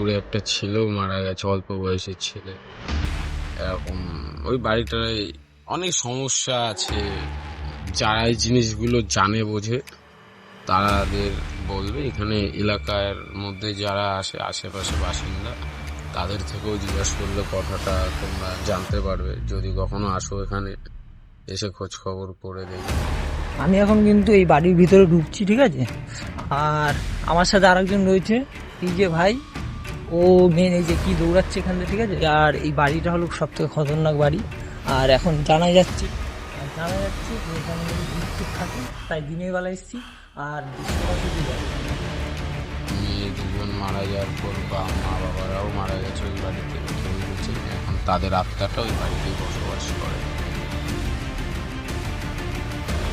পুকুরে একটা ছেলেও মারা গেছে, অল্প বয়সের ছেলে। এরকম ওই বাড়িটায় অনেক সমস্যা আছে। যারা এই জিনিসগুলো জানে বোঝে তাদের বলবে। এখানে এলাকার মধ্যে যারা আসে, আশেপাশে বাসিন্দা, তাদের থেকেও জিজ্ঞাসা করলে কথাটা তোমরা জানতে পারবে যদি কখনো আসো এখানে, এসে খোঁজ খবর করে দেখবে। আমি এখন কিন্তু এই বাড়ির ভিতরে ঢুকছি, ঠিক আছে। আর আমার সাথে আরেকজন রয়েছে, এই যে ভাই, ও মেন এই যে কি দৌড়াচ্ছে এখান থেকে, ঠিক আছে। আর এই বাড়িটা হলো সব থেকে খতরনাক বাড়ি। আর এখন জানা যাচ্ছে যে এখানে বিদ্যুৎ থাকে, তাই দিনের বেলা এসেছি। আর মেয়ে দুজন মারা যাওয়ার পর বা মা বাবারাও মারা গেছে ওই বাড়িতে, কেউ বেঁচে নেই। এখন তাদের আত্মাটা ওই বাড়িতেই বসবাস করে।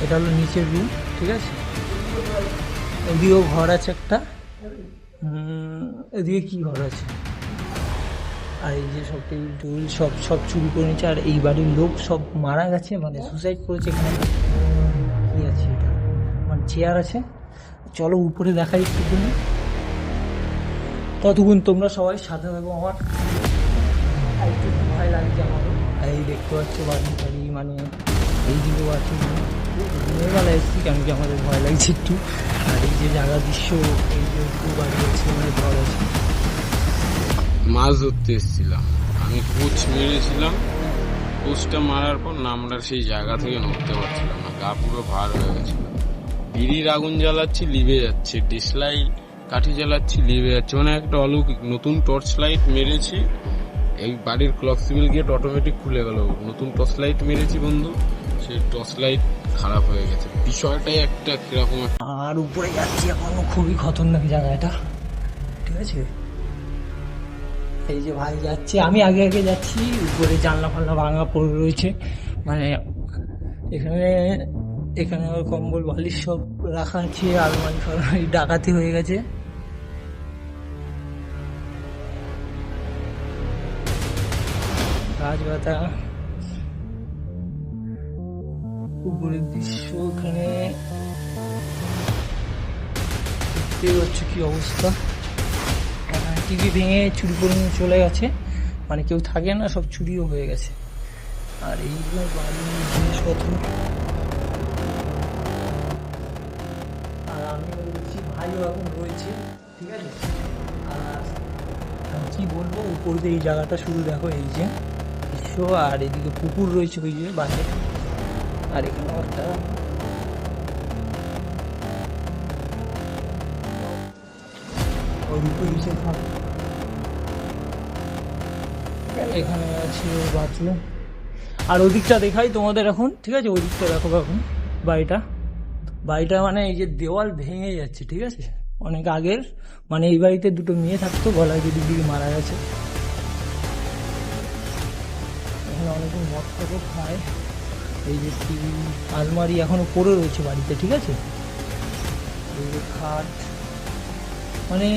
এটা হলো নিচের রুম, ঠিক আছে। এদিকেও ঘর আছে একটা, এদিকে কি ঘর আছে। আর এই যে সব টেবিল টেবিল সব সব চুরি করে নিচ্ছে। আর এই বাড়ির লোক সব মারা গেছে, মানে সুসাইড করেছে। এখানে কি আছে, এটা মানে চেয়ার আছে। চলো উপরে দেখাই একটুখানি, ততক্ষণ তোমরা সবাই সাথে থাকো আমার। একটু ভয় লাগছে আমারও। এই দেখতে পাচ্ছ বাড়ি বাড়ি, মানে এই দিকেও আছে। দিনের বেলা এসেছি কেন কি আমাদের ভয় লাগছে একটু। আর এই যে জায়গা দৃশ্য, এই যে বাড়ি আছে, মানে ঘর আছে। মাছ ধরতে এসেছিলাম আমি, কোচ মেরেছিলাম। কোচটা মারার পর নামটা সেই জায়গা থেকে নড়তে পারছিলাম না, গা পুরো ভার হয়ে গেছিল। বিড়ির আগুন জ্বালাচ্ছি, লিভে যাচ্ছে। ডিসলাই কাঠি জ্বালাচ্ছি, লিভে যাচ্ছে। মানে একটা অলৌকিক। নতুন টর্চ লাইট মেরেছি, এই বাড়ির ক্লক সিভিল গেট অটোমেটিক খুলে গেল। নতুন টর্চ লাইট মেরেছি বন্ধু, সেই টর্চ লাইট খারাপ হয়ে গেছে। বিষয়টাই একটা কিরকম। আর উপরে যাচ্ছি এখনো, খুবই খতরনাক জায়গা এটা, ঠিক আছে। এই যে ভাই যাচ্ছে, আমি আগে আগে যাচ্ছি। উপরে জানলা ফাল্লা ভাঙা পড়ে রয়েছে, মানে এখানে এখানে কম্বল বালিশ সব রাখা আছে। আলমারি ফালমারি ডাকাতি হয়ে গেছে। গাছ পাতা, উপরের দৃশ্য এখানে দেখতে পাচ্ছ কি অবস্থা। টিভি ভেঙে চুরি করে নিয়ে চলে গেছে, মানে কেউ থাকে না, সব চুরিও হয়ে গেছে। আর এইগুলো বাড়ির জিনিসপত্র। আর আমি বলছি ভাইও এখন রয়েছে, ঠিক আছে। আর কি বলবো, উপর দিয়ে এই জায়গাটা শুধু দেখো, এই যে দৃশ্য। আর এদিকে পুকুর রয়েছে ওই যে বাসে। আর এখানে একটা এখানে আছে বাথরুম। আর ওদিকটা দেখাই তোমাদের এখন, ঠিক আছে। ওই দিকটা দেখো এখন বাড়িটা মানে এই যে দেওয়াল ভেঙে যাচ্ছে, ঠিক আছে। অনেক আগের, মানে এই বাড়িতে দুটো মেয়ে থাকতো, গলায় দুদিক দিকে মারা গেছে। এখানে অনেকজন মদ টকও খায়। এই যে আলমারি এখনো পড়ে রয়েছে বাড়িতে, ঠিক আছে। এই যে খাট, মানে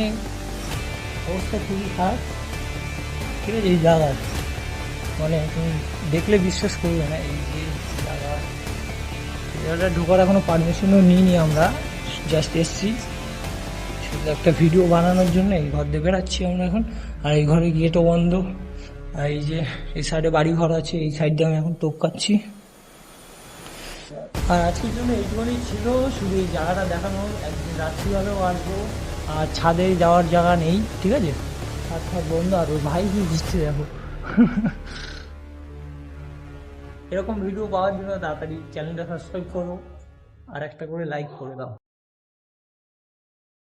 অবস্থা খুবই খারাপ, ঠিক আছে। এই জায়গা মানে তুমি দেখলে বিশ্বাস করবে না। এই যে জায়গাটা ঢোকার এখনো পারমিশনও নিইনি আমরা, জাস্ট এসছি শুধু একটা ভিডিও বানানোর জন্য। এই ঘর দিয়ে বেড়াচ্ছি আমরা এখন। আর এই ঘরে গেটও বন্ধ। আর এই যে এই সাইডে বাড়ি ঘর আছে, এই সাইড দিয়ে আমি এখন টোপকাচ্ছি। আর আজকের জন্য এইটুকুনি ছিল, শুধু এই জায়গাটা দেখানো। একদিন রাত্রিবেলাও আসবো। আর ছাদে যাওয়ার জায়গা নেই, ঠিক আছে, ছাদ ছাদ বন্ধ। আর ওই ভাই কি দিচ্ছে দেখো। এরকম ভিডিও পাওয়ার জন্য তাড়াতাড়ি চ্যানেলটা সাবস্ক্রাইব করো, আর একটা করে লাইক করে দাও।